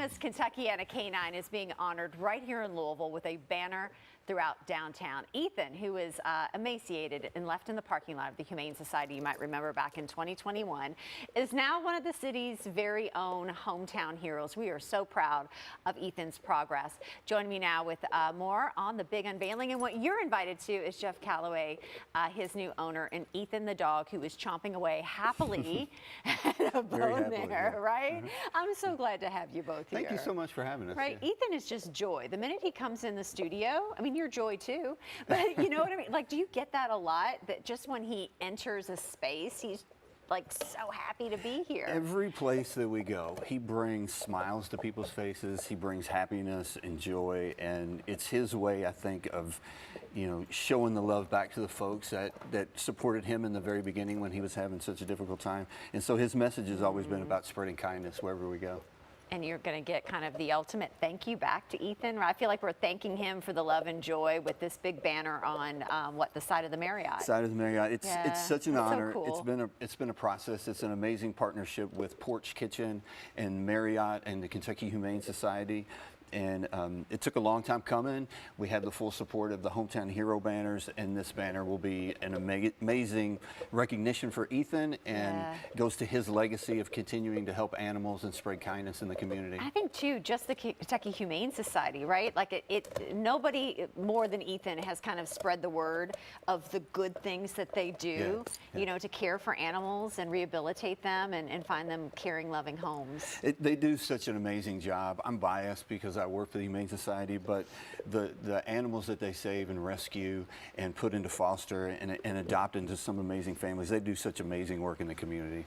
famous Kentuckiana canine is being honored right here in Louisville with a banner throughout downtown. Ethan, who was emaciated and left in the parking lot of the Humane Society, you might remember back in 2021, is now one of the city's very own hometown heroes. We are so proud of Ethan's progress. Joining me now with more on the big unveiling, and what you're invited to is Jeff Calloway, his new owner, and Ethan the dog, who is chomping away happily at a bone there, right? I'm so glad to have you both here. Thank you so much for having us. Right, yeah. Ethan is just joy. The minute he comes in the studio, I mean, you're joy too, but you know what I mean? Like, do you get that a lot, that just when he enters a space, he's like so happy to be here? Every place that we go, he brings smiles to people's faces. He brings happiness and joy, and it's his way, I think, of, you know, showing the love back to the folks that supported him in the very beginning when he was having such a difficult time. And so his message has always been about spreading kindness wherever we go. And you're going to get kind of the ultimate thank you back to Ethan. I feel like we're thanking him for the love and joy with this big banner on the side of the Marriott. Side of the Marriott. It's such an honor. So cool. It's been a process. It's an amazing partnership with Porch Kitchen and Marriott and the Kentucky Humane Society. And it took a long time coming. We have the full support of the Hometown Hero banners, and this banner will be an amazing recognition for Ethan, and goes to his legacy of continuing to help animals and spread kindness in the community. I think too, just the Kentucky Humane Society, right? Like nobody more than Ethan has kind of spread the word of the good things that they do, you know, to care for animals and rehabilitate them and find them caring, loving homes. They do such an amazing job. I'm biased because I work for the Humane Society, but the animals that they save and rescue and put into foster and adopt into some amazing families, they do such amazing work in the community.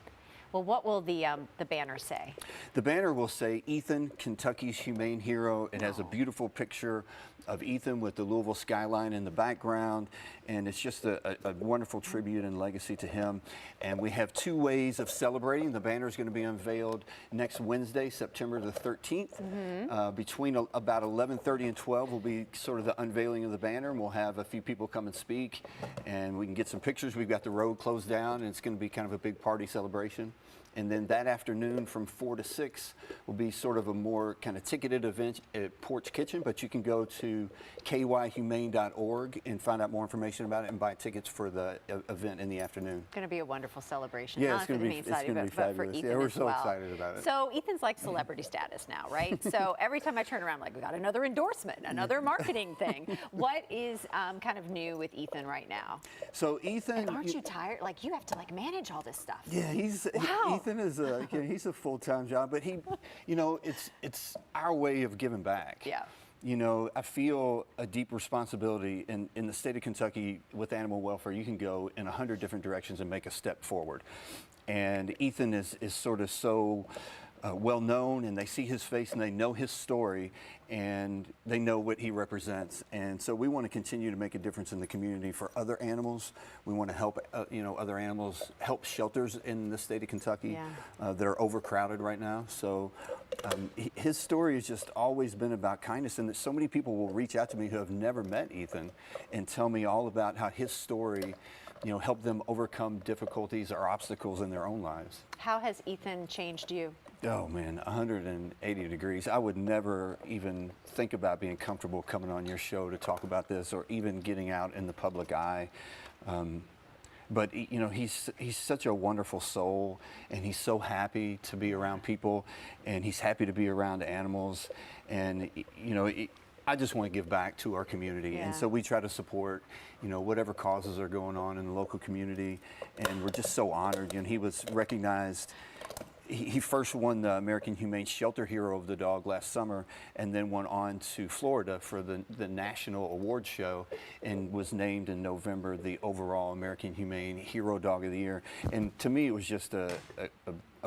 Well, what will the banner say? The banner will say, Ethan, Kentucky's Humane Hero. It has a beautiful picture of Ethan with the Louisville skyline in the background, and it's just a wonderful tribute and legacy to him. And we have two ways of celebrating. The banner is going to be unveiled next Wednesday, September the 13th. Between about 11:30 and 12 will be sort of the unveiling of the banner, and we'll have a few people come and speak, and we can get some pictures. We've got the road closed down, and it's going to be kind of a big party celebration. And then that afternoon from 4 to 6 will be sort of a more kind of ticketed event at Porch Kitchen, but you can go to kyhumane.org and find out more information about it and buy tickets for the event in the afternoon. It's going to be a wonderful celebration. Yeah, not it's going to be but for Ethan yeah, we're as so well. excited about it. So Ethan's like celebrity status now, right? So every time I turn around, like, we got another endorsement, another marketing thing. What is kind of new with Ethan right now? So Ethan, and aren't you tired? Like, you have to like manage all this stuff. Yeah, Ethan is he's a full-time job, but he, you know, it's our way of giving back. Yeah. You know, I feel a deep responsibility in the state of Kentucky with animal welfare. You can go in 100 different directions and make a step forward. And Ethan is sort of so well known, and they see his face and they know his story and they know what he represents. And so we want to continue to make a difference in the community for other animals. We want to help you know, other animals, help shelters in the state of Kentucky that are overcrowded right now. So his story has just always been about kindness, and that so many people will reach out to me who have never met Ethan and tell me all about how his story, you know, helped them overcome difficulties or obstacles in their own lives. How has Ethan changed you? Oh man, 180 degrees. I would never even think about being comfortable coming on your show to talk about this, or even getting out in the public eye. But you know, he's such a wonderful soul, and he's so happy to be around people, and he's happy to be around animals, and you know, I just want to give back to our community, and so we try to support, you know, whatever causes are going on in the local community, and we're just so honored. And he was recognized. He first won the American Humane Shelter Hero of the Dog last summer, and then went on to Florida for the National Award Show, and was named in November the overall American Humane Hero Dog of the Year. And to me, it was just a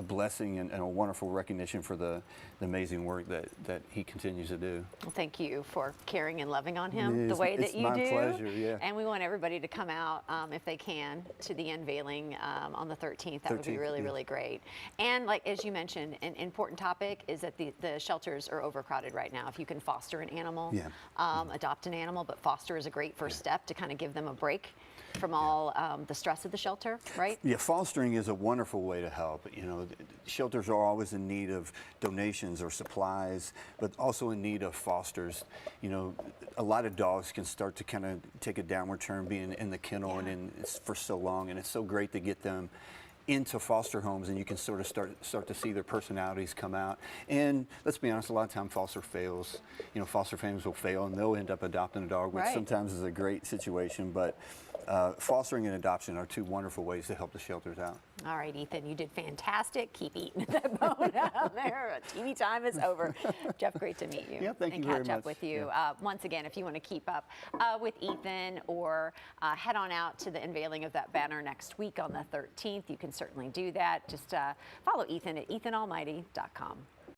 blessing and a wonderful recognition for the amazing work that he continues to do. Well, thank you for caring and loving on him the way that you do. It's my pleasure, yeah. And we want everybody to come out, if they can, to the unveiling on the 13th. That would be really, really great. And like, as you mentioned, an important topic is that the shelters are overcrowded right now. If you can foster an animal, adopt an animal, but foster is a great first step to kind of give them a break. from all the stress of the shelter, right? Yeah, fostering is a wonderful way to help. You know, shelters are always in need of donations or supplies, but also in need of fosters. You know, a lot of dogs can start to kind of take a downward turn being in the kennel and for so long, and it's so great to get them into foster homes, and you can sort of start to see their personalities come out. And let's be honest, a lot of time foster fails. You know, foster families will fail and they'll end up adopting a dog, which sometimes is a great situation, but fostering and adoption are two wonderful ways to help the shelters out. All right, Ethan, you did fantastic. Keep eating that bone out there. TV time is over. Jeff, great to meet you. Yeah, thank you and very catch much. up with you. Yeah. Once again, if you want to keep up with Ethan or head on out to the unveiling of that banner next week on the 13th, you can certainly do that. Just follow Ethan at ethanalmighty.com.